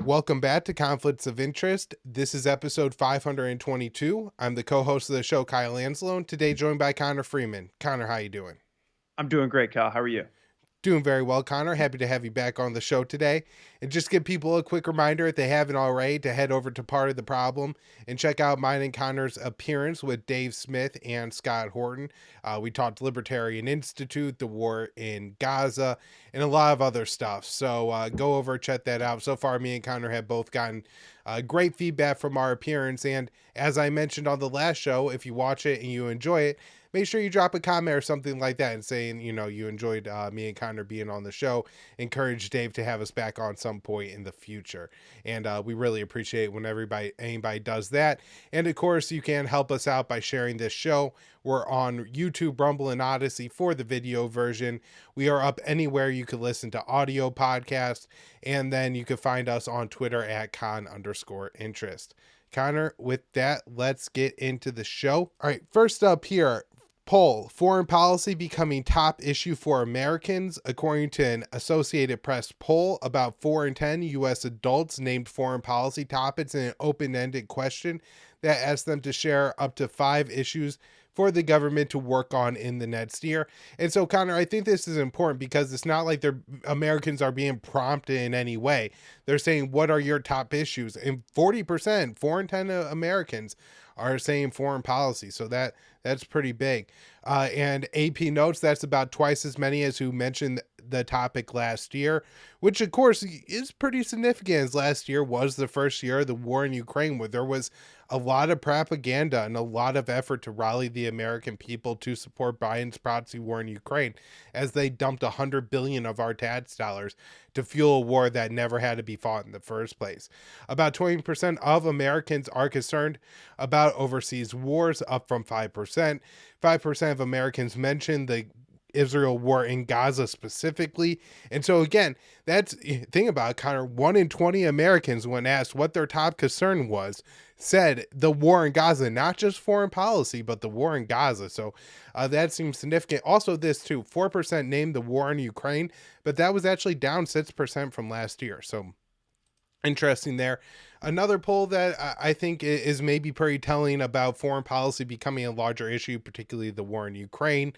Welcome back to Conflicts of Interest. This is episode 522. I'm the co-host of the show, Kyle Anzalone. Today joined by Connor Freeman. Connor, how you doing? I'm doing great, Kyle. How are you? Doing very well, Connor. Happy to have you back on the show today. And just give people a quick reminder, if they haven't already, to head over to Part of the Problem and check out mine and Connor's appearance with Dave Smith and Scott Horton. We talked Libertarian Institute, the war in Gaza, and a lot of other stuff. So go over, check that out. So far, me and Connor have both gotten great feedback from our appearance. And as I mentioned on the last show, if you watch it and you enjoy it, make sure you drop a comment or something like that and saying, you enjoyed me and Connor being on the show. Encourage Dave to have us back on some point in the future. And we really appreciate when anybody does that. And of course, you can help us out by sharing this show. We're on YouTube, Rumble, and Odysee for the video version. We are up anywhere you can listen to audio podcasts. And then you can find us on Twitter at con_interest. Connor, with that, let's get into the show. All right, first up here, poll, foreign policy becoming top issue for Americans. According to an Associated Press poll, about 4 in 10 U.S. adults named foreign policy topics in an open-ended question that asked them to share up to 5 issues for the government to work on in the next year. And so, Connor, I think this is important because it's not like Americans are being prompted in any way. They're saying, what are your top issues? And 40%, 4 in 10 Americans are saying foreign policy. So that's pretty big. And AP notes that's about twice as many as who mentioned the topic last year, which of course is pretty significant, as last year was the first year of the war in Ukraine, where there was a lot of propaganda and a lot of effort to rally the American people to support Biden's proxy war in Ukraine, as they dumped $100 billion of our tax dollars to fuel a war that never had to be fought in the first place. About 20% of Americans are concerned about overseas wars, up from 5%. 5% of Americans mentioned the Israel war in Gaza specifically. And so again, that's think about it, Connor, 1 in 20 Americans, when asked what their top concern was, said the war in Gaza, not just foreign policy, but the war in Gaza. So that seems significant. Also, this too, 4% named the war in Ukraine, but that was actually down 6% from last year. So interesting there. Another poll that I think is maybe pretty telling about foreign policy becoming a larger issue, particularly the war in Ukraine.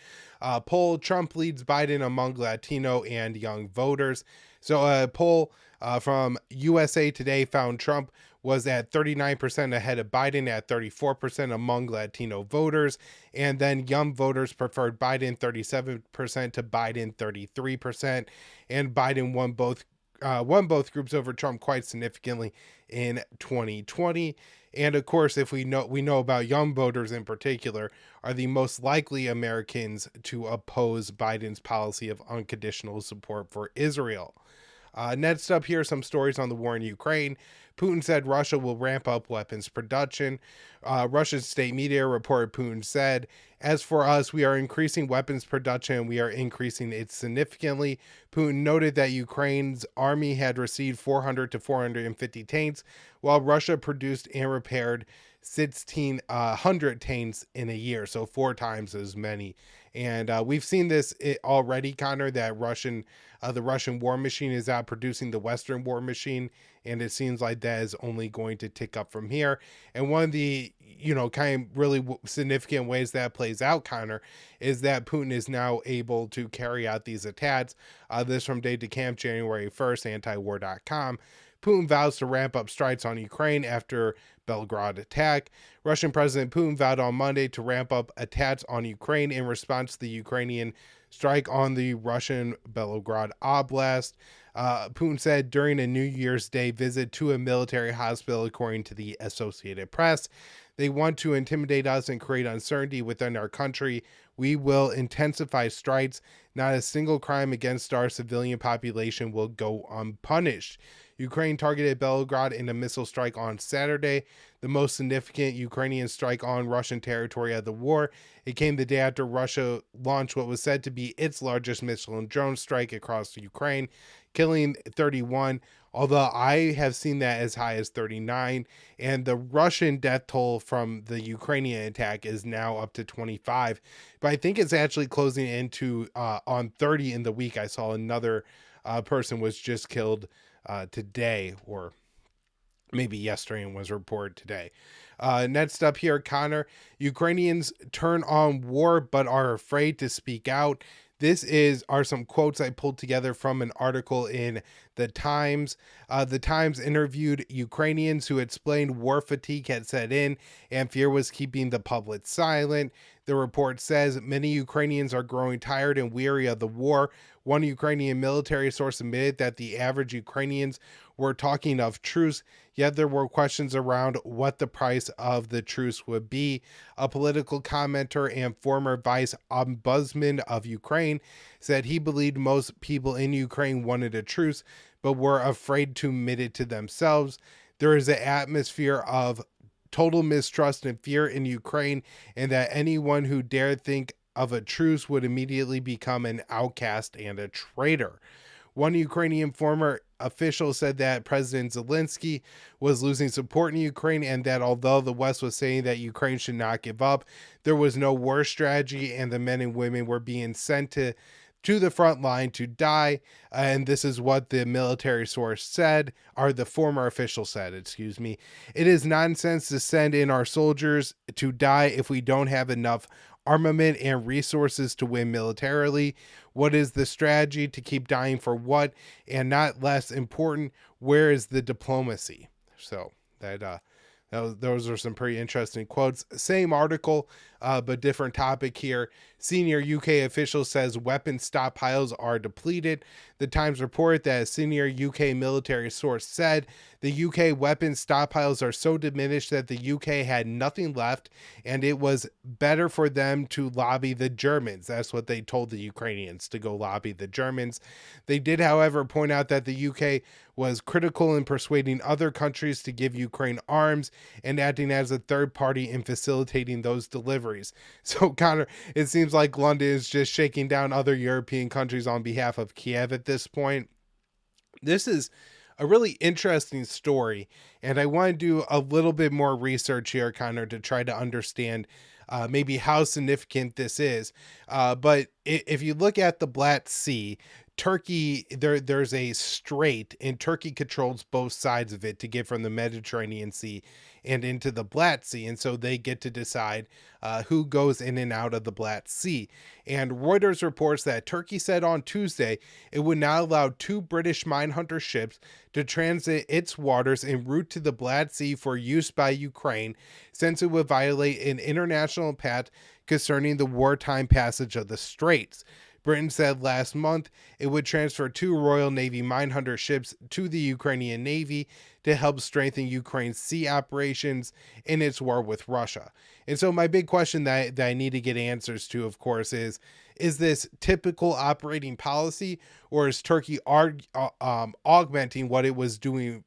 Poll, Trump leads Biden among Latino and young voters. So a poll from USA Today found Trump was at 39% ahead of Biden at 34% among Latino voters. And then young voters preferred Biden 37% to Biden 33%. And Biden won both groups over Trump quite significantly in 2020. And of course, if we know about young voters in particular, are the most likely Americans to oppose Biden's policy of unconditional support for Israel. Next up here, some stories on the war in Ukraine. Putin said Russia will ramp up weapons production. Russian state media reported Putin said, as for us, we are increasing weapons production and we are increasing it significantly. Putin noted that Ukraine's army had received 400 to 450 tanks, while Russia produced and repaired 1,600 tanks in a year, so 4 times as many. And we've seen this already, Connor, that the Russian war machine is out producing the Western war machine, and it seems like that is only going to tick up from here. And one of the kind of really significant ways that plays out, Connor, is that Putin is now able to carry out these attacks. This from Day to Camp, January 1st, antiwar.com. Putin vows to ramp up strikes on Ukraine after Belgrade attack. Russian President Putin vowed on Monday to ramp up attacks on Ukraine in response to the Ukrainian strike on the Russian Belgrade Oblast. Putin said during a New Year's Day visit to a military hospital, according to the Associated Press, they want to intimidate us and create uncertainty within our country. We will intensify strikes. Not a single crime against our civilian population will go unpunished. Ukraine targeted Belgrade in a missile strike on Saturday, the most significant Ukrainian strike on Russian territory of the war. It came the day after Russia launched what was said to be its largest missile and drone strike across Ukraine, killing 31, although I have seen that as high as 39. And the Russian death toll from the Ukrainian attack is now up to 25. But I think it's actually closing into on 30 in the week. I saw another person was just killed today, or maybe yesterday and was reported today. Next up here, Connor, Ukrainians turn on war but are afraid to speak out. Are some quotes I pulled together from an article in the Times. The Times interviewed Ukrainians who explained war fatigue had set in and fear was keeping the public silent. The report says many Ukrainians are growing tired and weary of the war. One Ukrainian military source admitted that the average Ukrainians were talking of truce, yet there were questions around what the price of the truce would be. A political commenter and former vice ombudsman of Ukraine said he believed most people in Ukraine wanted a truce, but were afraid to admit it to themselves. There is an atmosphere of total mistrust and fear in Ukraine, and that anyone who dared think of a truce would immediately become an outcast and a traitor. One Ukrainian former official said that President Zelensky was losing support in Ukraine, and that although the West was saying that Ukraine should not give up, there was no war strategy and the men and women were being sent to the front line to die. And this is what the military source said, or the former official said, excuse me. It is nonsense to send in our soldiers to die if we don't have enough armament and resources to win militarily. What is the strategy to keep dying for what? And not less important, where is the diplomacy? So those are some pretty interesting quotes. Same article, but different topic here. Senior UK official says weapon stockpiles are depleted. The Times reported that a senior UK military source said the UK weapon stockpiles are so diminished that the UK had nothing left, and it was better for them to lobby the Germans. That's what they told the Ukrainians, to go lobby the Germans. They did, however, point out that the UK was critical in persuading other countries to give Ukraine arms and acting as a third party in facilitating those deliveries. So, Connor, it seems like London is just shaking down other European countries on behalf of Kiev at this point. This is a really interesting story, and I want to do a little bit more research here, Connor, to try to understand maybe how significant this is. But if you look at the Black Sea, Turkey, there's a strait, and Turkey controls both sides of it to get from the Mediterranean Sea and into the Black Sea, and so they get to decide who goes in and out of the Black Sea. And Reuters reports that Turkey said on Tuesday it would not allow two British minehunter ships to transit its waters en route to the Black Sea for use by Ukraine, since it would violate an international pact concerning the wartime passage of the straits. Britain said last month it would transfer two Royal Navy minehunter ships to the Ukrainian Navy to help strengthen Ukraine's sea operations in its war with Russia. And so my big question that I need to get answers to, of course, is this typical operating policy, or is Turkey augmenting what it was doing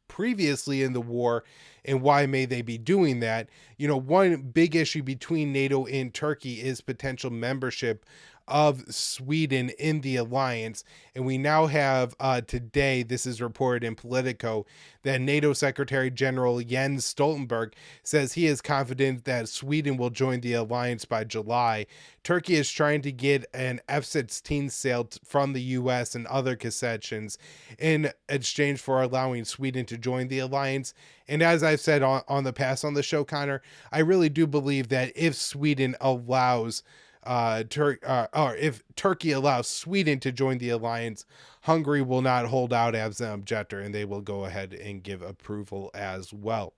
previously in the war, and why may they be doing that? One big issue between NATO and Turkey is potential membership of Sweden in the alliance. And we now have today, this is reported in Politico, that NATO Secretary General Jens Stoltenberg says he is confident that Sweden will join the alliance by July. Turkey is trying to get an F-16 sale from the US and other concessions in exchange for allowing Sweden to join the alliance. And as I've said on the past on the show, Connor, I really do believe that if Sweden allows or if Turkey allows Sweden to join the alliance, Hungary will not hold out as an objector, and they will go ahead and give approval as well.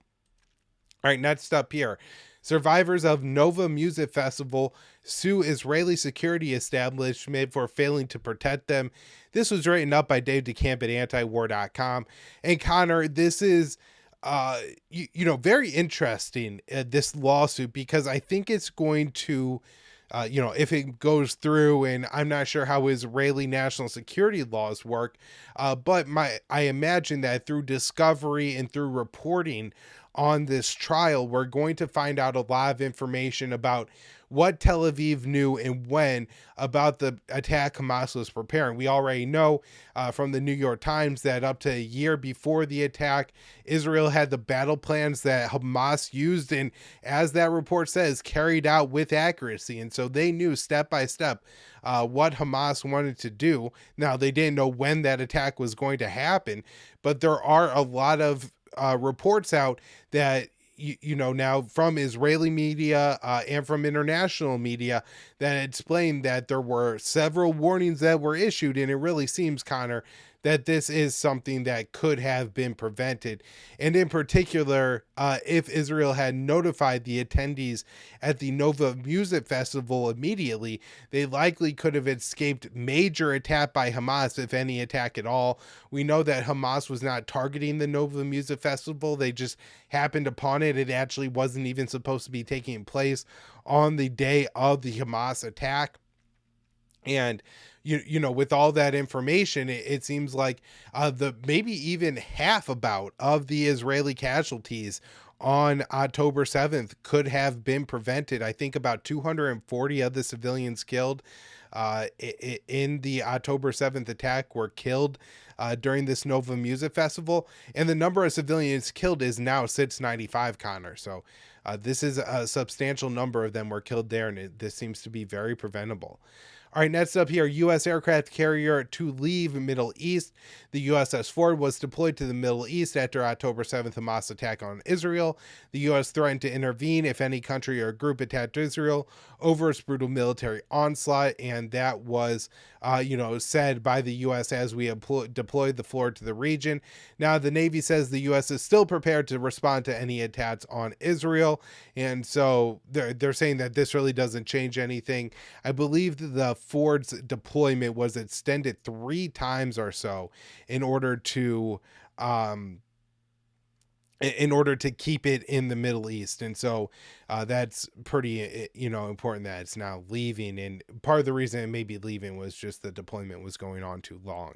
All right, next up here. Survivors of Nova Music Festival sue Israeli security establishment for failing to protect them. This was written up by Dave DeCamp at antiwar.com. And Connor, this is very interesting, this lawsuit, because I think it's going to if it goes through, and I'm not sure how Israeli national security laws work, but I imagine that through discovery and through reporting on this trial, we're going to find out a lot of information about what Tel Aviv knew and when about the attack Hamas was preparing. We already know from the New York Times that up to a year before the attack, Israel had the battle plans that Hamas used, and as that report says, carried out with accuracy. And so they knew step by step what Hamas wanted to do. Now, they didn't know when that attack was going to happen, but there are a lot of reports out that now from Israeli media and from international media that explained that there were several warnings that were issued, and it really seems, Connor, that this is something that could have been prevented. And in particular, if Israel had notified the attendees at the Nova Music Festival immediately, they likely could have escaped major attack by Hamas, if any attack at all. We know that Hamas was not targeting the Nova Music Festival. They just happened upon it. It actually wasn't even supposed to be taking place on the day of the Hamas attack. And with all that information, it seems like the maybe even half about of the Israeli casualties on October 7th could have been prevented. I think about 240 of the civilians killed in the October 7th attack were killed during this Nova Music Festival, and the number of civilians killed is now 695, Connor. So this is a substantial number of them were killed there, and this seems to be very preventable. All right, next up here, U.S. aircraft carrier to leave Middle East. The USS Ford was deployed to the Middle East after October 7th Hamas attack on Israel. The U.S. threatened to intervene if any country or group attacked Israel over its brutal military onslaught, and that was, said by the U.S. as we deployed the Ford to the region. Now, the Navy says the U.S. is still prepared to respond to any attacks on Israel, and so they're saying that this really doesn't change anything. I believe the Ford's deployment was extended 3 times or so in order to keep it in the Middle East. And so that's pretty, important that it's now leaving. And part of the reason it may be leaving was just the deployment was going on too long.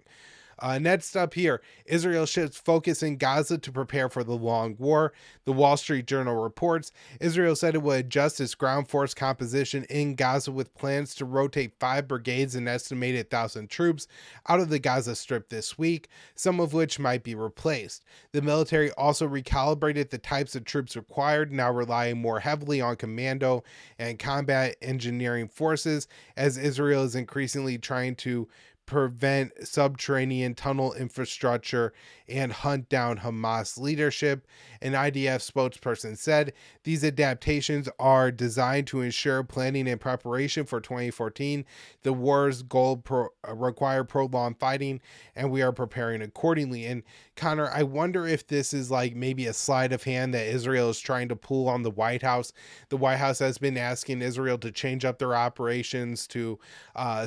Next up here, Israel shifts focus in Gaza to prepare for the long war. The Wall Street Journal reports Israel said it would adjust its ground force composition in Gaza with plans to rotate 5 brigades and estimated 1,000 troops out of the Gaza Strip this week, some of which might be replaced. The military also recalibrated the types of troops required, now relying more heavily on commando and combat engineering forces, as Israel is increasingly trying to prevent subterranean tunnel infrastructure and hunt down Hamas leadership. An IDF spokesperson said these adaptations are designed to ensure planning and preparation for 2014. The war's goal require prolonged fighting, and we are preparing accordingly. And Connor, I wonder if this is like maybe a sleight of hand that Israel is trying to pull on the White House. The White House has been asking Israel to change up their operations, to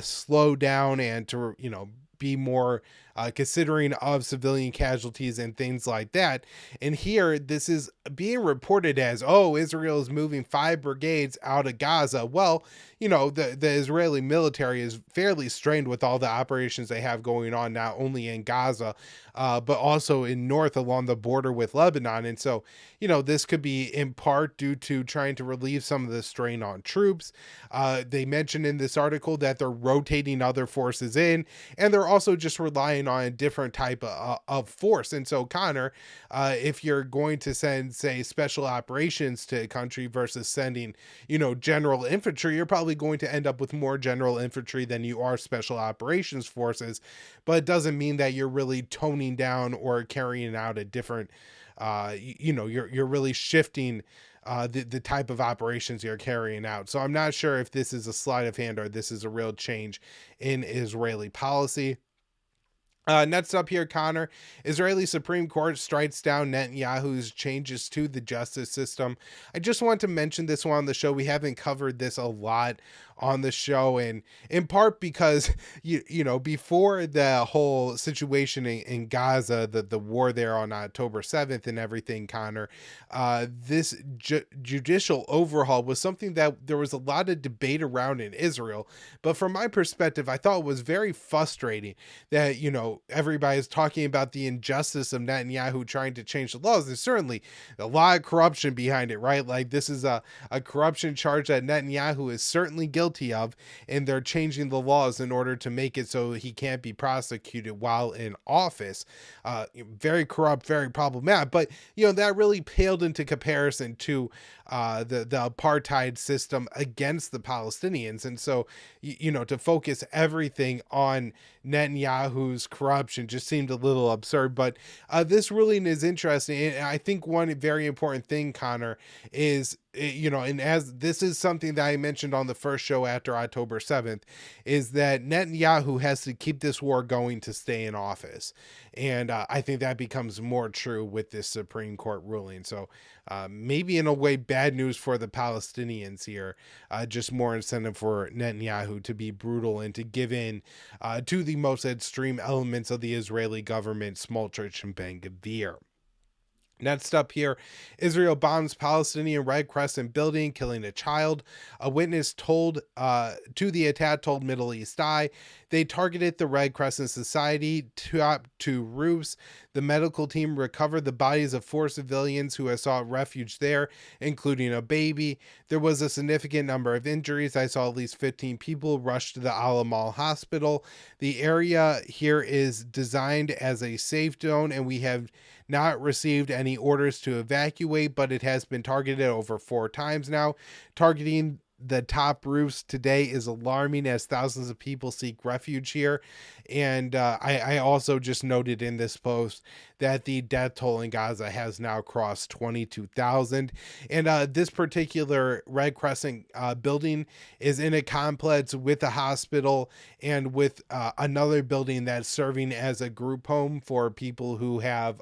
slow down, and to be more considering of civilian casualties and things like that. And here, this is being reported as, Israel is moving 5 brigades out of Gaza. Well, the Israeli military is fairly strained with all the operations they have going on, not only in Gaza, but also in north along the border with Lebanon. And so, this could be in part due to trying to relieve some of the strain on troops. They mentioned in this article that they're rotating other forces in, and they're also just relying on a different type of force. And so, Connor, if you're going to send, say, special operations to a country versus sending, general infantry, you're probably going to end up with more general infantry than you are special operations forces. But it doesn't mean that you're really toning down or carrying out a different, you're really shifting the type of operations you're carrying out. So I'm not sure if this is a sleight of hand or this is a real change in Israeli policy. Next up here, Connor, Israeli Supreme Court strikes down Netanyahu's changes to the justice system. I just want to mention this one on the show. We haven't covered this a lot on the show, and in part because before the whole situation in Gaza, the war there on October 7th and everything, Connor, this judicial overhaul was something that there was a lot of debate around in Israel. But from my perspective, I thought it was very frustrating that everybody is talking about the injustice of Netanyahu trying to change the laws. There's certainly a lot of corruption behind it, right? Like, this is a corruption charge that Netanyahu is certainly guilty guilty of, and they're changing the laws in order to make it so he can't be prosecuted while in office. Very corrupt, very problematic. But that really paled into comparison to the apartheid system against the Palestinians. And so, to focus everything on Netanyahu's corruption just seemed a little absurd. But this ruling is interesting. And I think one very important thing, Connor, is, and as this is something that I mentioned on the first show after October 7th, is that Netanyahu has to keep this war going to stay in office. And I think that becomes more true with this Supreme Court ruling. So maybe in a way, bad news for the Palestinians here, just more incentive for Netanyahu to be brutal and to give in to the most extreme elements of the Israeli government, Smotrich and Ben-Gvir. Next up here, Israel bombs Palestinian Red Crescent building, killing a child. A witness told to the attack told Middle East Eye they targeted the Red Crescent Society to roofs. The medical team recovered the bodies of 4 civilians who had sought refuge there, including a baby. There was a significant number of injuries. I saw at least 15 people rush to the Al-Amal hospital. The area here is designed as a safe zone, and we have not received any orders to evacuate, but it has been targeted over 4 times now. Targeting the top roofs today is alarming as thousands of people seek refuge here. And I also just noted in this post that the death toll in Gaza has now crossed 22,000. And this particular Red Crescent building is in a complex with a hospital and with another building that's serving as a group home for people who have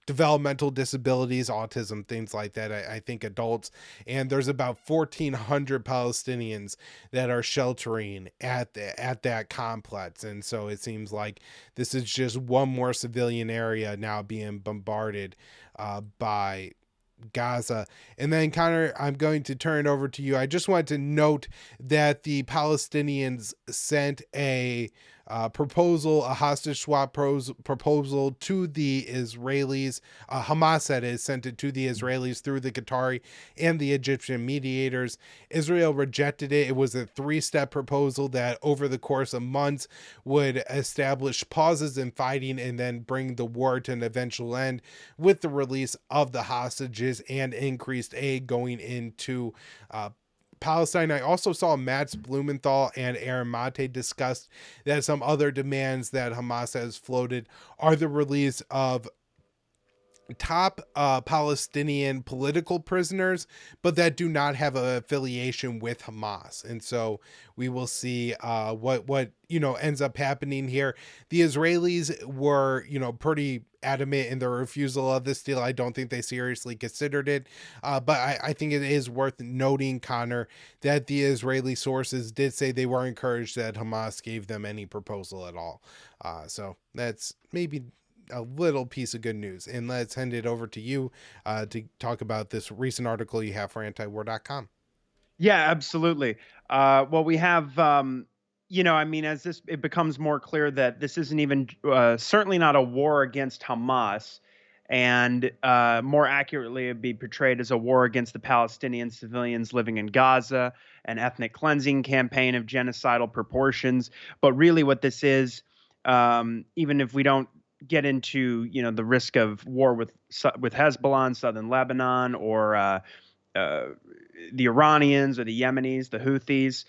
developmental disabilities, autism, things like that. I think adults, and there's about 1,400 Palestinians that are sheltering at that complex. And so it seems like this is just one more civilian area now being bombarded by Gaza. And then, Connor, I'm going to turn it over to you. I just wanted to note that the Palestinians sent a proposal, a hostage swap proposal to the Israelis. Hamas, that is, sent it to the Israelis through the Qatari and the Egyptian mediators. Israel rejected it. It was a 3-step proposal that over the course of months would establish pauses in fighting and then bring the war to an eventual end with the release of the hostages and increased aid going into Palestine. I also saw Mats Blumenthal and Aaron Mate discussed that some other demands that Hamas has floated are the release of top Palestinian political prisoners, but that do not have an affiliation with Hamas. And so we will see what ends up happening here. The Israelis were pretty adamant in their refusal of this deal. I don't think they seriously considered it, but I think it is worth noting, Connor, that the Israeli sources did say they were encouraged that Hamas gave them any proposal at all. So that's maybe a little piece of good news. And let's hand it over to you to talk about this recent article you have for antiwar.com. Yeah, absolutely. Well, we have, as it becomes more clear that this isn't even certainly not a war against Hamas, and more accurately, it'd be portrayed as a war against the Palestinian civilians living in Gaza, an ethnic cleansing campaign of genocidal proportions. But really, what this is, even if we don't get into the risk of war with Hezbollah in southern Lebanon, or the Iranians or the Yemenis, the Houthis.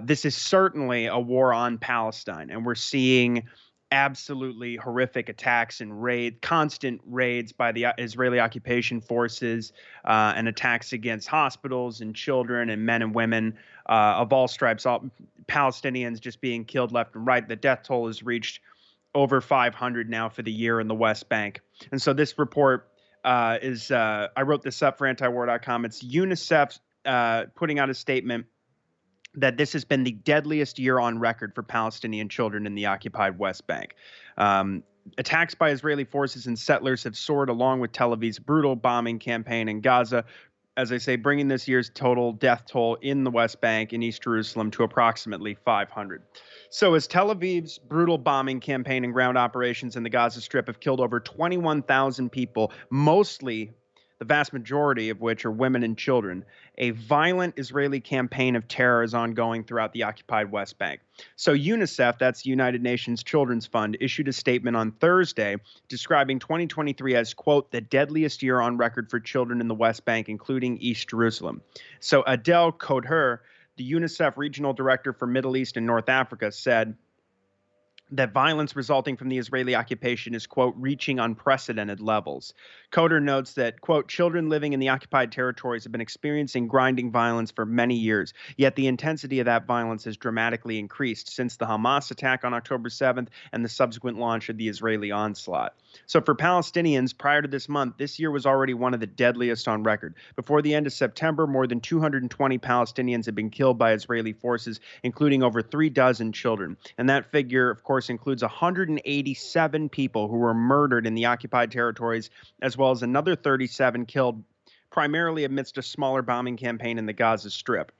This is certainly a war on Palestine, and we're seeing absolutely horrific attacks and constant raids by the Israeli occupation forces, and attacks against hospitals and children and men and women of all stripes, all Palestinians just being killed left and right. The death toll has reached over 500 now for the year in the West Bank. And so this report I wrote this up for antiwar.com. It's UNICEF putting out a statement that this has been the deadliest year on record for Palestinian children in the occupied West Bank. Attacks by Israeli forces and settlers have soared along with Tel Aviv's brutal bombing campaign in Gaza, as I say, bringing this year's total death toll in the West Bank and East Jerusalem to approximately 500. So as Tel Aviv's brutal bombing campaign and ground operations in the Gaza Strip have killed over 21,000 people, mostly the vast majority of which are women and children. A violent Israeli campaign of terror is ongoing throughout the occupied West Bank. So UNICEF, that's the United Nations Children's Fund, issued a statement on Thursday describing 2023 as, quote, the deadliest year on record for children in the West Bank, including East Jerusalem. So Adel Kodher, the UNICEF regional director for Middle East and North Africa, said that violence resulting from the Israeli occupation is, quote, reaching unprecedented levels. Coder notes that, quote, children living in the occupied territories have been experiencing grinding violence for many years, yet the intensity of that violence has dramatically increased since the Hamas attack on October 7th and the subsequent launch of the Israeli onslaught. So for Palestinians, prior to this month, this year was already one of the deadliest on record. Before the end of September, more than 220 Palestinians have been killed by Israeli forces, including over 36 children. And that figure, of course, includes 187 people who were murdered in the occupied territories, as well as another 37 killed primarily amidst a smaller bombing campaign in the Gaza Strip.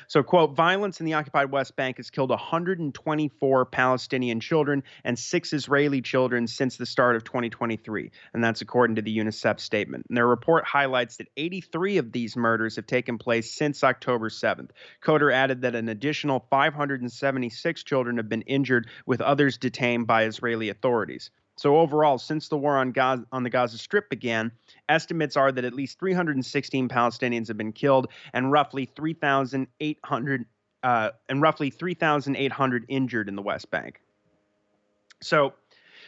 So, quote, violence in the occupied West Bank has killed 124 Palestinian children and 6 Israeli children since the start of 2023. And that's according to the UNICEF statement. And their report highlights that 83 of these murders have taken place since October 7th. Coder added that an additional 576 children have been injured, with others detained by Israeli authorities. So overall, since the war on the Gaza Strip began, estimates are that at least 316 Palestinians have been killed and roughly 3,800 injured in the West Bank. So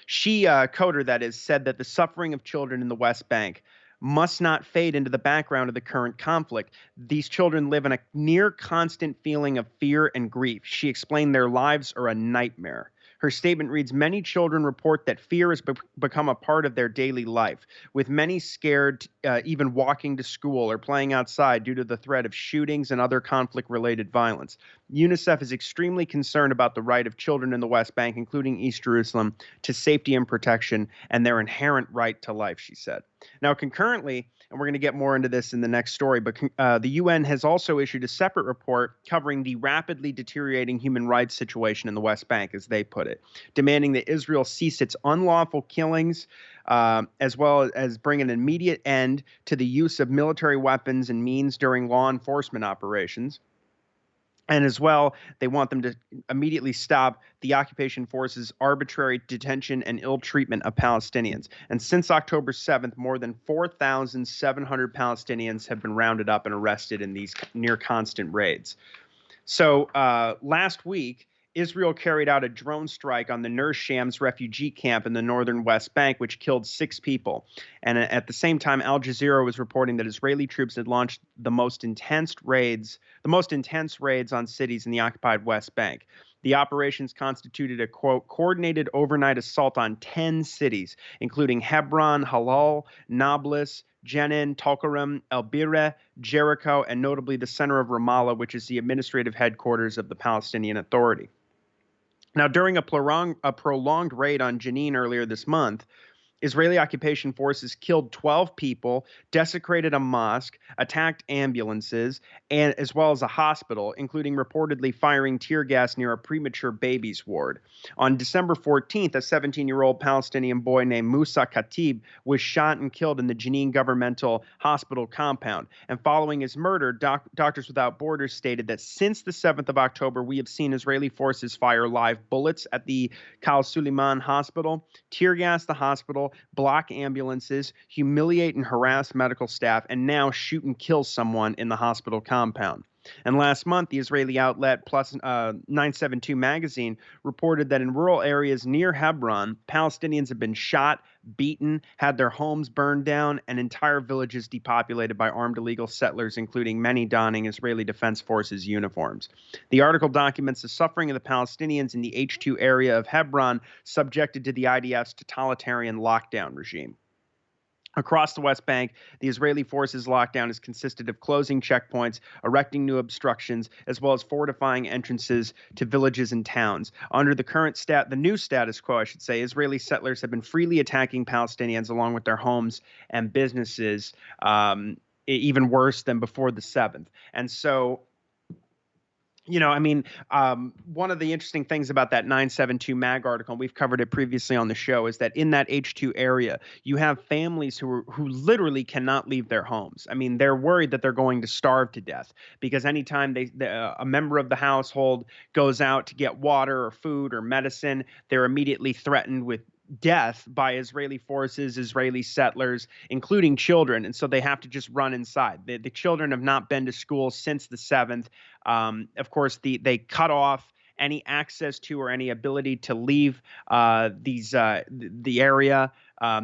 Coder, that is, said that the suffering of children in the West Bank must not fade into the background of the current conflict. These children live in a near constant feeling of fear and grief. She explained their lives are a nightmare. Her statement reads, many children report that fear has become a part of their daily life, with many scared even walking to school or playing outside due to the threat of shootings and other conflict-related violence. UNICEF is extremely concerned about the right of children in the West Bank, including East Jerusalem, to safety and protection and their inherent right to life, she said. Now, concurrently, and we're going to get more into this in the next story, but the UN has also issued a separate report covering the rapidly deteriorating human rights situation in the West Bank, as they put it, demanding that Israel cease its unlawful killings, as well as bring an immediate end to the use of military weapons and means during law enforcement operations. And as well, they want them to immediately stop the occupation forces' arbitrary detention and ill treatment of Palestinians. And since October 7th, more than 4,700 Palestinians have been rounded up and arrested in these near constant raids. So last week, Israel carried out a drone strike on the Nur Shams refugee camp in the northern West Bank, which killed 6 people. And at the same time, Al Jazeera was reporting that Israeli troops had launched the most intense raids on cities in the occupied West Bank. The operations constituted a, quote, coordinated overnight assault on 10 cities, including Hebron, Halal, Nablus, Jenin, Tulkarem, El Bireh, Jericho, and notably the center of Ramallah, which is the administrative headquarters of the Palestinian Authority. Now, during a prolonged raid on Jenin earlier this month, Israeli occupation forces killed 12 people, desecrated a mosque, attacked ambulances, and as well as a hospital, including reportedly firing tear gas near a premature baby's ward. On December 14th, a 17-year-old Palestinian boy named Musa Khatib was shot and killed in the Jenin governmental hospital compound. And following his murder, Doctors Without Borders stated that since the 7th of October, we have seen Israeli forces fire live bullets at the Kal Suleiman hospital, tear gas the hospital, block ambulances, humiliate and harass medical staff, and now shoot and kill someone in the hospital compound. And last month, the Israeli outlet Plus 972 magazine reported that in rural areas near Hebron, Palestinians have been shot, beaten, had their homes burned down, and entire villages depopulated by armed illegal settlers, including many donning Israeli Defense Forces uniforms. The article documents the suffering of the Palestinians in the H2 area of Hebron, subjected to the IDF's totalitarian lockdown regime. Across the West Bank, the Israeli forces' lockdown has consisted of closing checkpoints, erecting new obstructions, as well as fortifying entrances to villages and towns. Under the new status quo, I should say, Israeli settlers have been freely attacking Palestinians along with their homes and businesses, even worse than before the 7th. And so I mean, one of the interesting things about that 972 Mag article, and we've covered it previously on the show, is that in that H2 area, you have families who literally cannot leave their homes. I mean, they're worried that they're going to starve to death because anytime a member of the household goes out to get water or food or medicine, they're immediately threatened with death by Israeli forces, Israeli settlers, including children. And so they have to just run inside. The children have not been to school since the 7th. Of course, they cut off any access to or any ability to leave the area,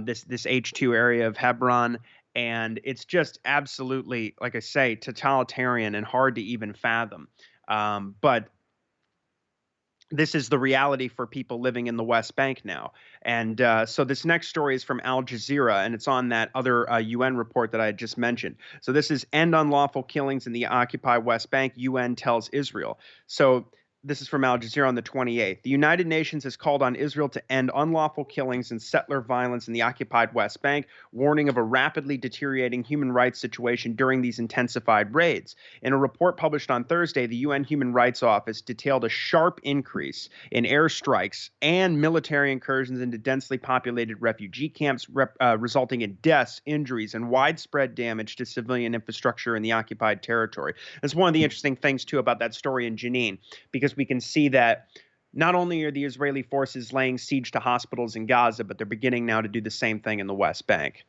this H2 area of Hebron. And it's just absolutely, like I say, totalitarian and hard to even fathom. But this is the reality for people living in the West Bank now. And so this next story is from Al Jazeera, and it's on that other UN report that I had just mentioned. So this is End Unlawful Killings in the Occupied West Bank, UN tells Israel. So this is from Al Jazeera on the 28th. The United Nations has called on Israel to end unlawful killings and settler violence in the occupied West Bank, warning of a rapidly deteriorating human rights situation during these intensified raids. In a report published on Thursday, the UN Human Rights Office detailed a sharp increase in airstrikes and military incursions into densely populated refugee camps, resulting in deaths, injuries, and widespread damage to civilian infrastructure in the occupied territory. That's one of the interesting things, too, about that story in Jenin, because we can see that not only are the Israeli forces laying siege to hospitals in Gaza, but they're beginning now to do the same thing in the West Bank.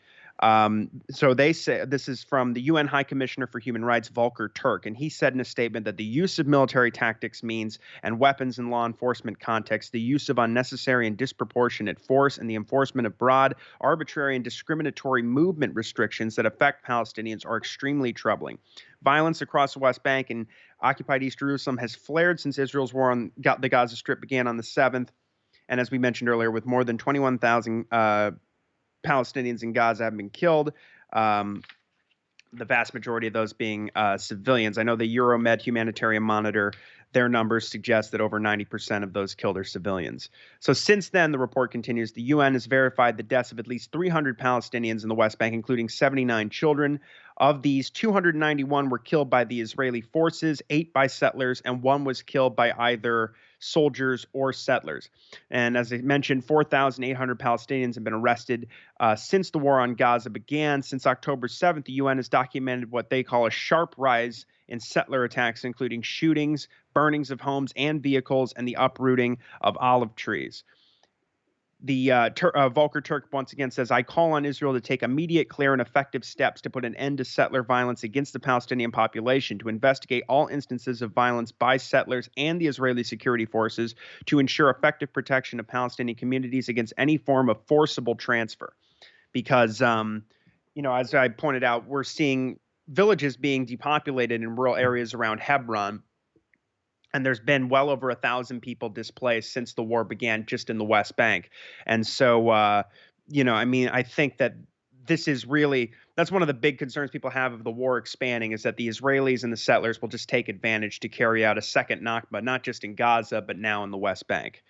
So they say this is from the UN High Commissioner for Human Rights, Volker Turk, and he said in a statement that the use of military tactics, means, and weapons in law enforcement context, the use of unnecessary and disproportionate force, and the enforcement of broad, arbitrary, and discriminatory movement restrictions that affect Palestinians are extremely troubling. Violence across the West Bank and occupied East Jerusalem has flared since Israel's war on the Gaza Strip began on the 7th. And as we mentioned earlier, with more than 21,000 Palestinians in Gaza have been killed. The vast majority of those being civilians. I know the Euromed Humanitarian Monitor, their numbers suggest that over 90% of those killed are civilians. So since then, the report continues, the UN has verified the deaths of at least 300 Palestinians in the West Bank, including 79 children. Of these, 291 were killed by the Israeli forces, 8 by settlers, and 1 was killed by either soldiers or settlers. And as I mentioned, 4,800 Palestinians have been arrested since the war on Gaza began. Since October 7th, the UN has documented what they call a sharp rise in settler attacks, including shootings, burnings of homes and vehicles, and the uprooting of olive trees. The Volker Turk once again says, I call on Israel to take immediate, clear, and effective steps to put an end to settler violence against the Palestinian population, to investigate all instances of violence by settlers and the Israeli security forces, to ensure effective protection of Palestinian communities against any form of forcible transfer. Because, as I pointed out, we're seeing villages being depopulated in rural areas around Hebron. And there's been well over 1,000 people displaced since the war began just in the West Bank. And so, I think that this is really, that's one of the big concerns people have of the war expanding, is that the Israelis and the settlers will just take advantage to carry out a second Nakba, not just in Gaza, but now in the West Bank.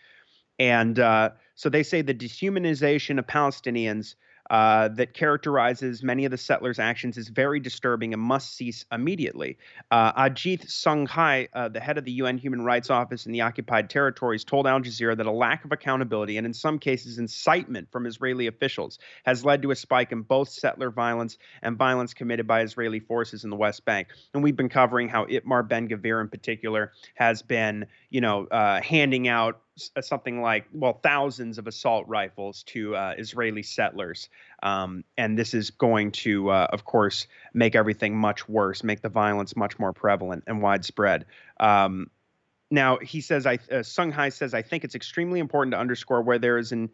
And so they say the dehumanization of Palestinians that characterizes many of the settlers' actions is very disturbing and must cease immediately. Ajit Songhai, the head of the UN Human Rights Office in the occupied territories, told Al Jazeera that a lack of accountability and in some cases incitement from Israeli officials has led to a spike in both settler violence and violence committed by Israeli forces in the West Bank. And we've been covering how Itamar Ben-Gvir in particular has been, handing out something like, thousands of assault rifles to Israeli settlers. And this is going to, of course, make everything much worse, make the violence much more prevalent and widespread. Now, he says, Songhai says, I think it's extremely important to underscore where there is an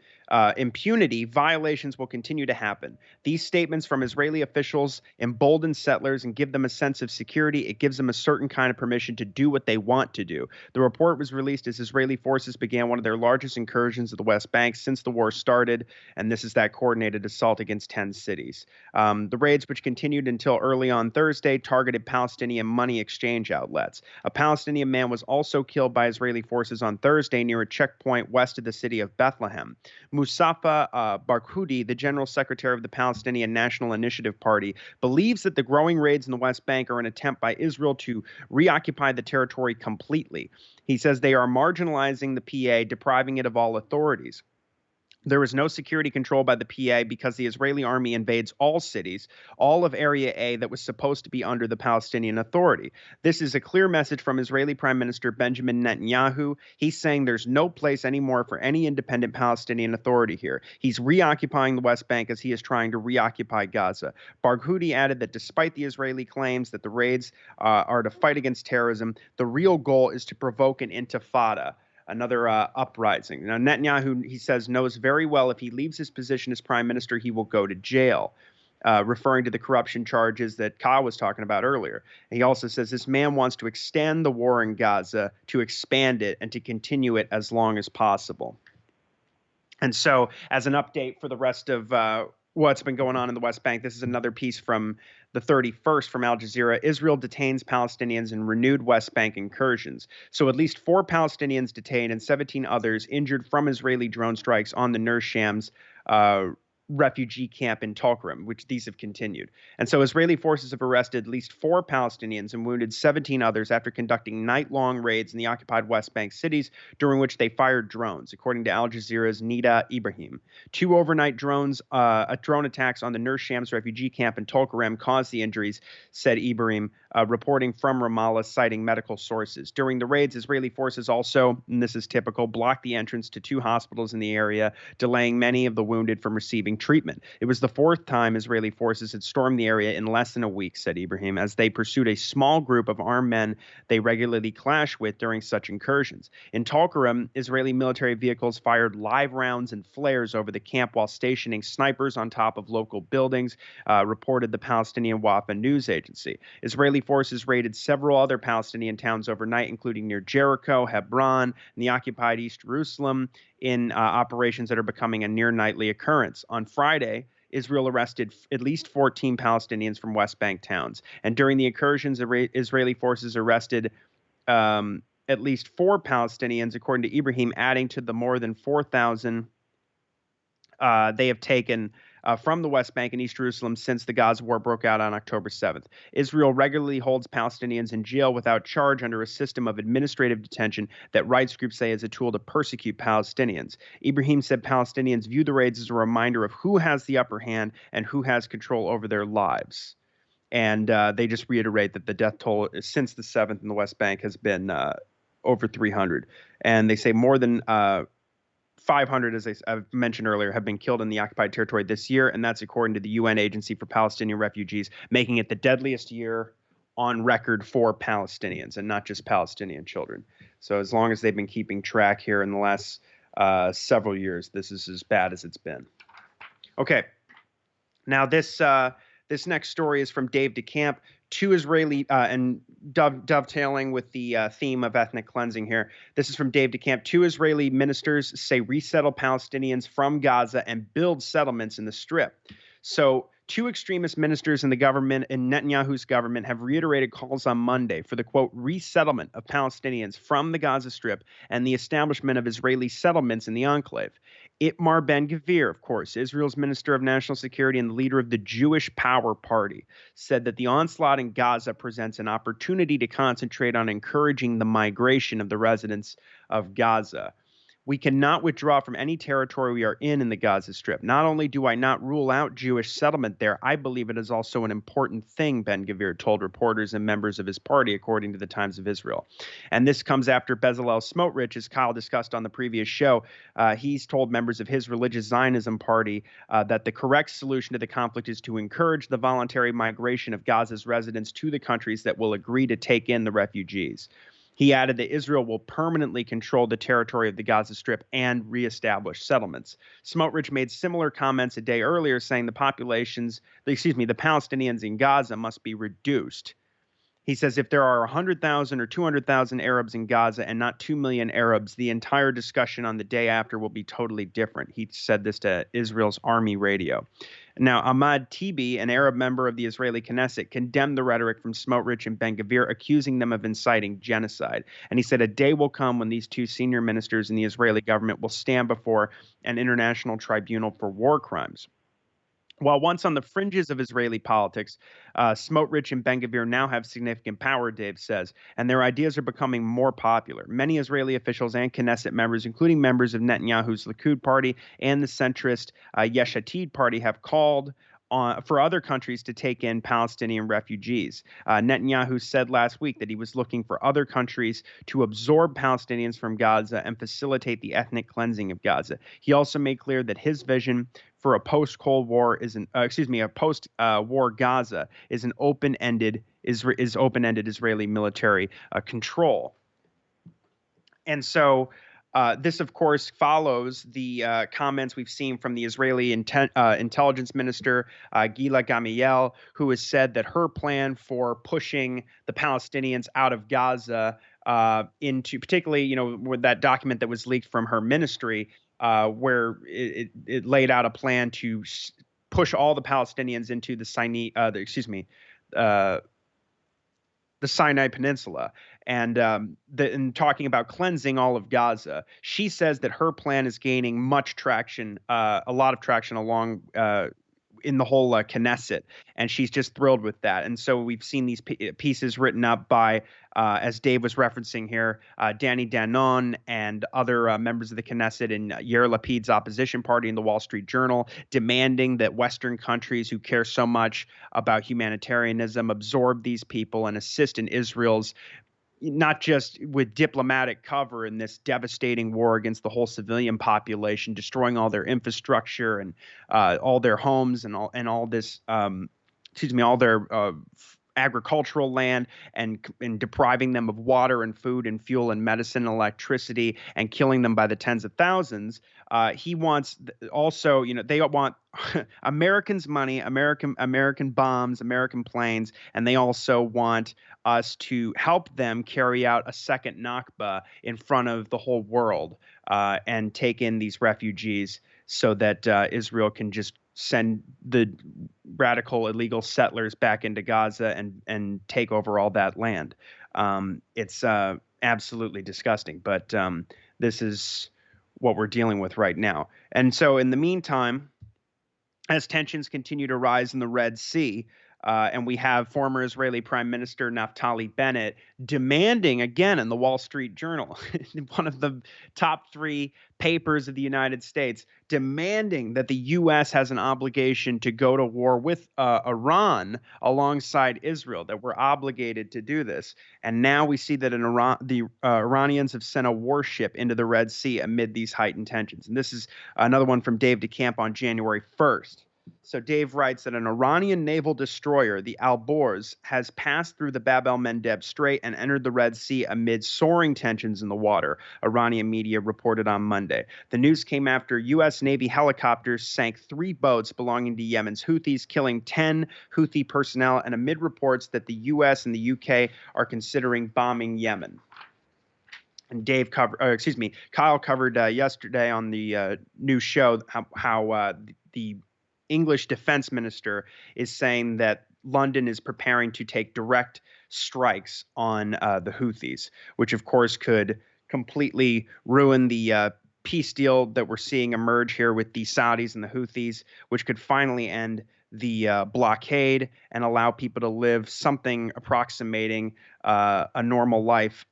impunity, violations will continue to happen. These statements from Israeli officials embolden settlers and give them a sense of security. It gives them a certain kind of permission to do what they want to do. The report was released as Israeli forces began one of their largest incursions of the West Bank since the war started, and this is that coordinated assault against 10 cities. The raids, which continued until early on Thursday, targeted Palestinian money exchange outlets. A Palestinian man was also killed by Israeli forces on Thursday near a checkpoint west of the city of Bethlehem. Mustafa Barghouti, the general secretary of the Palestinian National Initiative Party, believes that the growing raids in the West Bank are an attempt by Israel to reoccupy the territory completely. He says they are marginalizing the PA, depriving it of all authorities. There is no security control by the PA because the Israeli army invades all cities, all of Area A that was supposed to be under the Palestinian Authority. This is a clear message from Israeli Prime Minister Benjamin Netanyahu. He's saying there's no place anymore for any independent Palestinian Authority here. He's reoccupying the West Bank as he is trying to reoccupy Gaza. Barghouti added that despite the Israeli claims that the raids are to fight against terrorism, the real goal is to provoke an intifada, another uprising. Now, Netanyahu, he says, knows very well if he leaves his position as prime minister, he will go to jail, referring to the corruption charges that Kyle was talking about earlier. And he also says this man wants to extend the war in Gaza, to expand it, and to continue it as long as possible. And so, as an update for the rest of what's been going on in the West Bank, this is another piece from the 31st from Al Jazeera. Israel detains Palestinians in renewed West Bank incursions. So at least 4 Palestinians detained and 17 others injured from Israeli drone strikes on the Nur Shams refugee camp in Tulkarem, which these have continued. And so Israeli forces have arrested at least 4 Palestinians and wounded 17 others after conducting night-long raids in the occupied West Bank cities, during which they fired drones, according to Al Jazeera's Nida Ibrahim. 2 overnight drone attacks on the Nur Shams refugee camp in Tulkarem caused the injuries, said Ibrahim, reporting from Ramallah, citing medical sources. During the raids, Israeli forces also, and this is typical, blocked the entrance to 2 hospitals in the area, delaying many of the wounded from receiving treatment. It was the 4th time Israeli forces had stormed the area in less than a week, said Ibrahim, as they pursued a small group of armed men they regularly clash with during such incursions. In Tulkarem, Israeli military vehicles fired live rounds and flares over the camp while stationing snipers on top of local buildings, reported the Palestinian Wafa news agency. Israeli forces raided several other Palestinian towns overnight, including near Jericho, Hebron, and the occupied East Jerusalem, in operations that are becoming a near-nightly occurrence. On Friday, Israel arrested at least 14 Palestinians from West Bank towns. And during the incursions, Israeli forces arrested at least 4 Palestinians, according to Ibrahim, adding to the more than 4,000 they have taken from the West Bank and East Jerusalem since the Gaza war broke out on October 7th. Israel regularly holds Palestinians in jail without charge under a system of administrative detention that rights groups say is a tool to persecute Palestinians. Ibrahim said Palestinians view the raids as a reminder of who has the upper hand and who has control over their lives. And they just reiterate that the death toll since the 7th in the West Bank has been over 300. And they say more than 500, as I've mentioned earlier, have been killed in the occupied territory this year, and that's according to the UN Agency for Palestinian Refugees, making it the deadliest year on record for Palestinians, and not just Palestinian children. So as long as they've been keeping track here in the last several years, this is as bad as it's been. Okay, now this next story is from Dave DeCamp. 2 Israeli, and dovetailing with the theme of ethnic cleansing here. This is from Dave DeCamp. 2 Israeli ministers say resettle Palestinians from Gaza and build settlements in the Strip. So 2 extremist ministers in the government, in Netanyahu's government, have reiterated calls on Monday for the, quote, resettlement of Palestinians from the Gaza Strip and the establishment of Israeli settlements in the enclave. Itmar Ben-Gvir, of course, Israel's Minister of National Security and the leader of the Jewish Power Party, said that the onslaught in Gaza presents an opportunity to concentrate on encouraging the migration of the residents of Gaza. We cannot withdraw from any territory we are in the Gaza Strip. Not only do I not rule out Jewish settlement there, I believe it is also an important thing, Ben-Gvir told reporters and members of his party, according to the Times of Israel. And this comes after Bezalel Smotrich, as Kyle discussed on the previous show. He's told members of his religious Zionism party that the correct solution to the conflict is to encourage the voluntary migration of Gaza's residents to the countries that will agree to take in the refugees. He added that Israel will permanently control the territory of the Gaza Strip and reestablish settlements. Smotrich made similar comments a day earlier, saying the Palestinians in Gaza must be reduced. He says if there are 100,000 or 200,000 Arabs in Gaza and not 2 million Arabs, the entire discussion on the day after will be totally different. He said this to Israel's army radio. Now, Ahmad Tibi, an Arab member of the Israeli Knesset, condemned the rhetoric from Smotrich and Ben-Gvir, accusing them of inciting genocide. And he said a day will come when these two senior ministers in the Israeli government will stand before an international tribunal for war crimes. While once on the fringes of Israeli politics, Smotrich and Ben-Gvir now have significant power, Dave says, and their ideas are becoming more popular. Many Israeli officials and Knesset members, including members of Netanyahu's Likud party and the centrist Yesh Atid party, have called for other countries to take in Palestinian refugees. Netanyahu said last week that he was looking for other countries to absorb Palestinians from Gaza and facilitate the ethnic cleansing of Gaza. He also made clear that his vision for a post-Cold War a post-war Gaza is an open-ended Israeli military control. And so this, of course, follows the comments we've seen from the Israeli intelligence minister, Gila Gamiel, who has said that her plan for pushing the Palestinians out of Gaza into, particularly, with that document that was leaked from her ministry, where it laid out a plan to push all the Palestinians into the Sinai Peninsula, and talking about cleansing all of Gaza. She says that her plan is gaining much traction, a lot of traction along in the whole Knesset, and she's just thrilled with that. And so we've seen these pieces written up by, as Dave was referencing here, Danny Danon and other members of the Knesset and Yair Lapid's opposition party in the Wall Street Journal, demanding that Western countries who care so much about humanitarianism absorb these people and assist in Israel's, not just with diplomatic cover in this devastating war against the whole civilian population, destroying all their infrastructure and all their homes and all this, all their agricultural land, and depriving them of water and food and fuel and medicine and electricity, and killing them by the tens of thousands. He wants also, they want Americans' money, American bombs, American planes, and they also want us to help them carry out a second Nakba in front of the whole world, and take in these refugees so that Israel can just send the radical illegal settlers back into Gaza and take over all that land. It's absolutely disgusting, but this is what we're dealing with right now. And so in the meantime, as tensions continue to rise in the Red Sea, and we have former Israeli Prime Minister Naftali Bennett demanding, again in the Wall Street Journal, one of the top 3 papers of the United States, demanding that the U.S. has an obligation to go to war with Iran alongside Israel, that we're obligated to do this. And now we see that the Iranians have sent a warship into the Red Sea amid these heightened tensions. And this is another one from Dave DeCamp on January 1st. So Dave writes that an Iranian naval destroyer, the Alborz, has passed through the Bab el-Mandeb Strait and entered the Red Sea amid soaring tensions in the water, Iranian media reported on Monday. The news came after U.S. Navy helicopters sank 3 boats belonging to Yemen's Houthis, killing 10 Houthi personnel, and amid reports that the U.S. and the U.K. are considering bombing Yemen. And Kyle covered yesterday on the new show how the English defense minister is saying that London is preparing to take direct strikes on the Houthis, which of course could completely ruin the peace deal that we're seeing emerge here with the Saudis and the Houthis, which could finally end the blockade and allow people to live something approximating a normal life,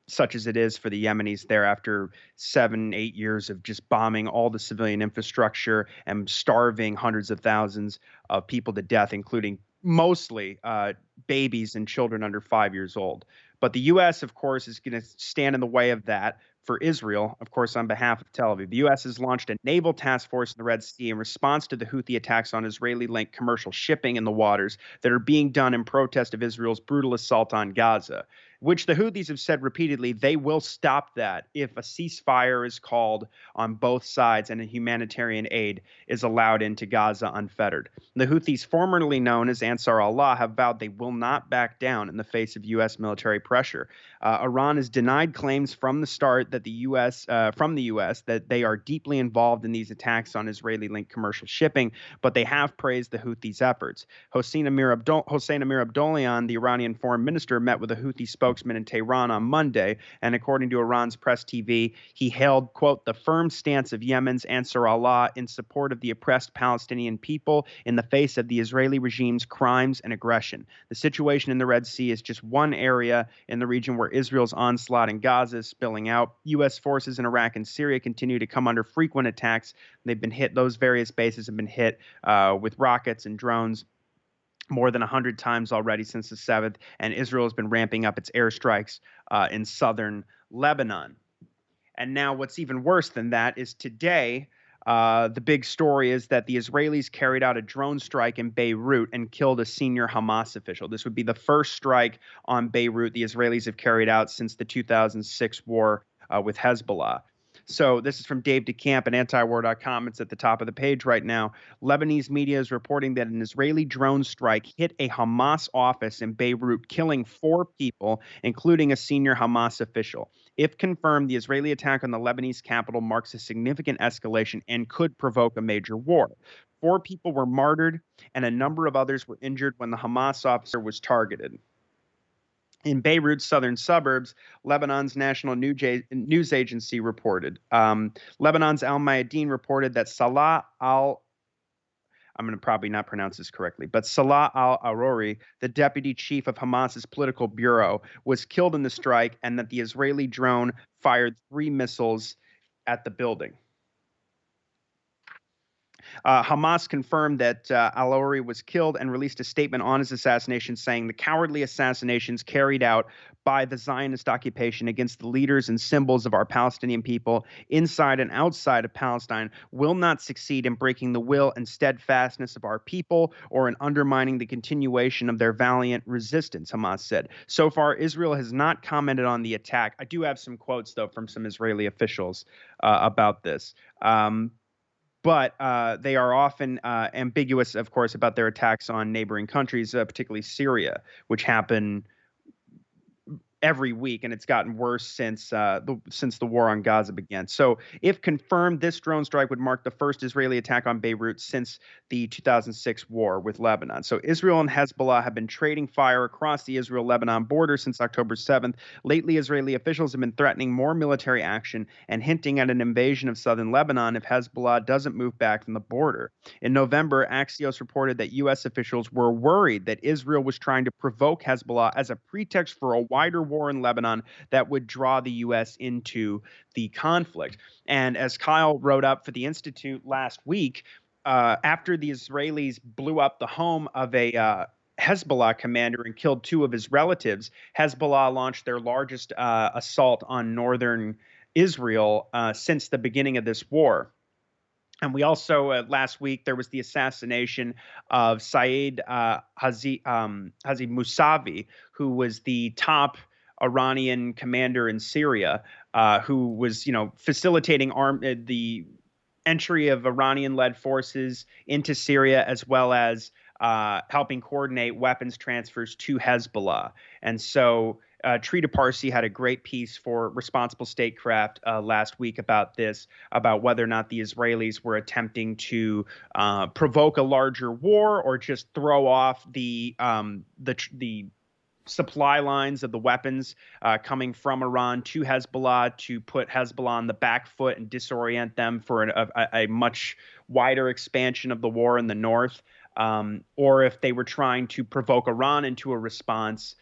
such as it is for the Yemenis there after 7-8 years of just bombing all the civilian infrastructure and starving hundreds of thousands of people to death, including mostly babies and children under 5 years old. But the U.S., of course, is going to stand in the way of that for Israel, of course, on behalf of Tel Aviv. The U.S. has launched a naval task force in the Red Sea in response to the Houthi attacks on Israeli-linked commercial shipping in the waters that are being done in protest of Israel's brutal assault on Gaza. which the Houthis have said repeatedly they will stop that if a ceasefire is called on both sides and a humanitarian aid is allowed into Gaza unfettered. The Houthis, formerly known as Ansar Allah, have vowed they will not back down in the face of U.S. military pressure. Iran has denied claims from the start that from the U.S. that they are deeply involved in these attacks on Israeli-linked commercial shipping, but they have praised the Houthis' efforts. Hossein Amir Abdollahian, the Iranian foreign minister, met with a Houthi spokesman in Tehran on Monday, and according to Iran's press TV, he hailed, quote, the firm stance of Yemen's Ansar Allah in support of the oppressed Palestinian people in the face of the Israeli regime's crimes and aggression. The situation in the Red Sea is just one area in the region where Israel's onslaught in Gaza is spilling out. U.S. forces in Iraq and Syria continue to come under frequent attacks. They've been hit, those various bases have been hit with rockets and drones more than 100 times already since the 7th, and Israel has been ramping up its airstrikes in southern Lebanon. And now what's even worse than that is today, the big story is that the Israelis carried out a drone strike in Beirut and killed a senior Hamas official. This would be the first strike on Beirut the Israelis have carried out since the 2006 war with Hezbollah. So this is from Dave DeCamp at antiwar.com. It's at the top of the page right now. Lebanese media is reporting that an Israeli drone strike hit a Hamas office in Beirut, killing 4 people, including a senior Hamas official. If confirmed, the Israeli attack on the Lebanese capital marks a significant escalation and could provoke a major war. 4 people were martyred, and a number of others were injured when the Hamas officer was targeted. In Beirut's southern suburbs, Lebanon's national news agency reported. Lebanon's Al Mayadeen reported that I'm going to probably not pronounce this correctly, but Salah al-Arori, the deputy chief of Hamas's political bureau, was killed in the strike, and that the Israeli drone fired 3 missiles at the building. Hamas confirmed that al-Awari was killed and released a statement on his assassination saying the cowardly assassinations carried out by the Zionist occupation against the leaders and symbols of our Palestinian people inside and outside of Palestine will not succeed in breaking the will and steadfastness of our people or in undermining the continuation of their valiant resistance, Hamas said. So far, Israel has not commented on the attack. I do have some quotes, though, from some Israeli officials about this. But they are often ambiguous, of course, about their attacks on neighboring countries, particularly Syria, which happen every week, and it's gotten worse since the war on Gaza began. So, if confirmed, this drone strike would mark the first Israeli attack on Beirut since the 2006 war with Lebanon. So, Israel and Hezbollah have been trading fire across the Israel-Lebanon border since October 7th. Lately, Israeli officials have been threatening more military action and hinting at an invasion of southern Lebanon if Hezbollah doesn't move back from the border. In November, Axios reported that U.S. officials were worried that Israel was trying to provoke Hezbollah as a pretext for a wider war in Lebanon that would draw the U.S. into the conflict. And as Kyle wrote up for the Institute last week, after the Israelis blew up the home of a Hezbollah commander and killed 2 of his relatives, Hezbollah launched their largest assault on northern Israel since the beginning of this war. And we also, last week, there was the assassination of Saeed Hazi Mousavi, who was the top Iranian commander in Syria, who was, facilitating the entry of Iranian-led forces into Syria, as well as helping coordinate weapons transfers to Hezbollah. And so Trita Parsi had a great piece for Responsible Statecraft last week about this, about whether or not the Israelis were attempting to provoke a larger war or just throw off the supply lines of the weapons coming from Iran to Hezbollah to put Hezbollah on the back foot and disorient them for a much wider expansion of the war in the north, or if they were trying to provoke Iran into a response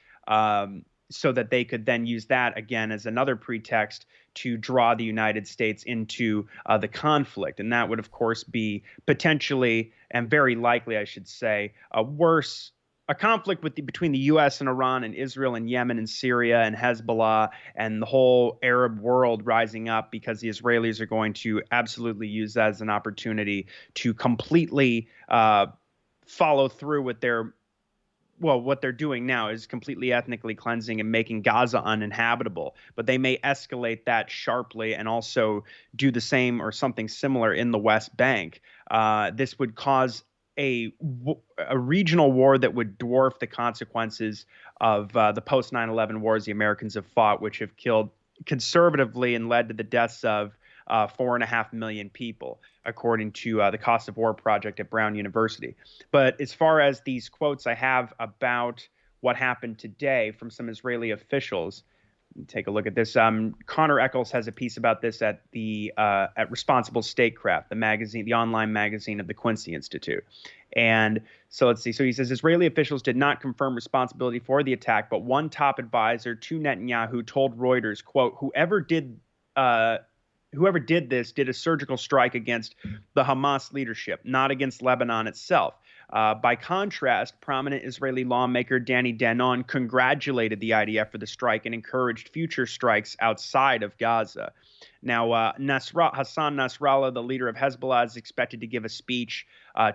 so that they could then use that again as another pretext to draw the United States into the conflict. And that would, of course, be potentially, and very likely, I should say, a conflict between the U.S. and Iran and Israel and Yemen and Syria and Hezbollah and the whole Arab world rising up, because the Israelis are going to absolutely use that as an opportunity to completely follow through with their what they're doing now is completely ethnically cleansing and making Gaza uninhabitable. But they may escalate that sharply and also do the same or something similar in the West Bank. This would cause a regional war that would dwarf the consequences of the post 9/11 wars the Americans have fought, which have killed conservatively and led to the deaths of 4.5 million people, according to the Cost of War Project at Brown University. But as far as these quotes I have about what happened today from some Israeli officials, take a look at this. Connor Eccles has a piece about this at the at Responsible Statecraft, the magazine, the online magazine of the Quincy Institute. And so let's see. So he says Israeli officials did not confirm responsibility for the attack, but one top advisor to Netanyahu told Reuters, "quote Whoever did this did a surgical strike against the Hamas leadership, not against Lebanon itself." By contrast, prominent Israeli lawmaker Danny Danon congratulated the IDF for the strike and encouraged future strikes outside of Gaza. Now, Hassan Nasrallah, the leader of Hezbollah, is expected to give a speech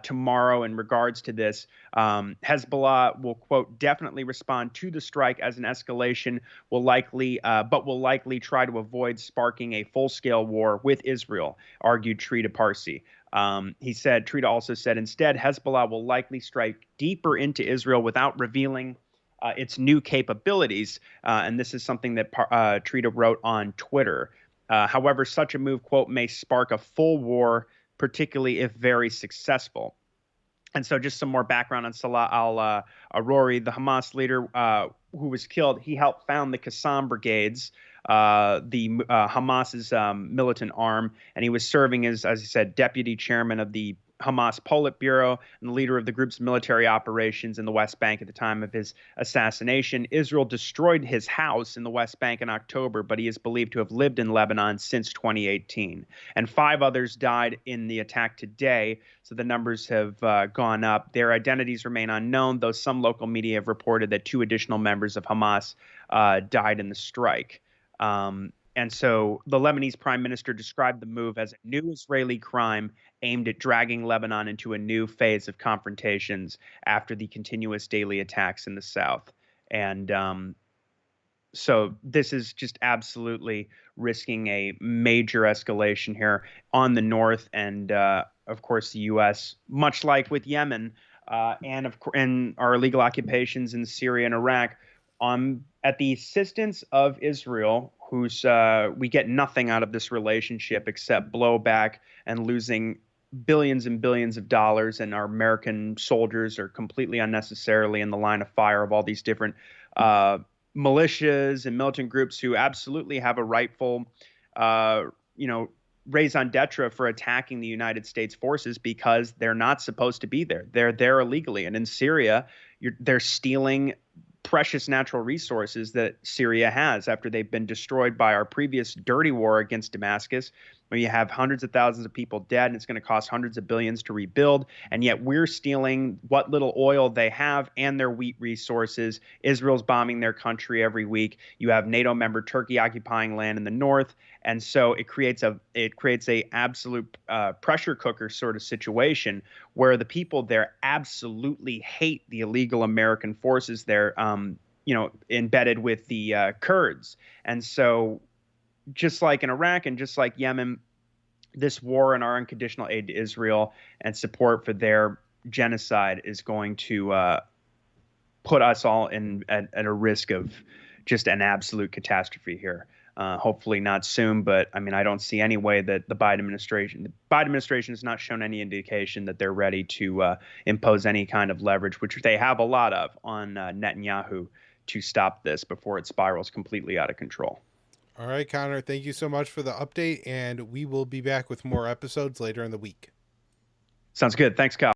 tomorrow in regards to this. Hezbollah will, quote, definitely respond to the strike as an escalation, but will likely try to avoid sparking a full-scale war with Israel, argued Trita Parsi. Trita also said, instead, Hezbollah will likely strike deeper into Israel without revealing its new capabilities. And this is something that Trita wrote on Twitter. However, such a move, quote, may spark a full war, particularly if very successful. And so just some more background on Salah al-Arori, the Hamas leader who was killed. He helped found the Qassam brigades, Hamas's militant arm, and he was serving as he said, deputy chairman of the Hamas Politburo and the leader of the group's military operations in the West Bank at the time of his assassination. Israel destroyed his house in the West Bank in October, but he is believed to have lived in Lebanon since 2018. And 5 others died in the attack today, so the numbers have gone up. Their identities remain unknown, though some local media have reported that 2 additional members of Hamas died in the strike. And so the Lebanese prime minister described the move as a new Israeli crime aimed at dragging Lebanon into a new phase of confrontations after the continuous daily attacks in the south. And so this is just absolutely risking a major escalation here on the north. And of course, the U.S., much like with Yemen and our illegal occupations in Syria and Iraq, at the assistance of Israel, we get nothing out of this relationship except blowback and losing billions and billions of dollars, and our American soldiers are completely unnecessarily in the line of fire of all these different militias and militant groups who absolutely have a rightful, raison d'etre for attacking the United States forces because they're not supposed to be there. They're there illegally. And in Syria, they're stealing precious natural resources that Syria has after they've been destroyed by our previous dirty war against Damascus, where you have hundreds of thousands of people dead and it's going to cost hundreds of billions to rebuild. And yet we're stealing what little oil they have and their wheat resources. Israel's bombing their country every week. You have NATO member Turkey occupying land in the north. And so it creates a absolute pressure cooker sort of situation where the people there absolutely hate the illegal American forces there, embedded with the Kurds. And so just like in Iraq and just like Yemen, this war and our unconditional aid to Israel and support for their genocide is going to put us all at a risk of just an absolute catastrophe here. Hopefully not soon, but I mean, I don't see any way that the Biden administration has not shown any indication that they're ready to impose any kind of leverage, which they have a lot of, on Netanyahu to stop this before it spirals completely out of control. All right, Connor, thank you so much for the update, and we will be back with more episodes later in the week. Sounds good. Thanks, Kyle.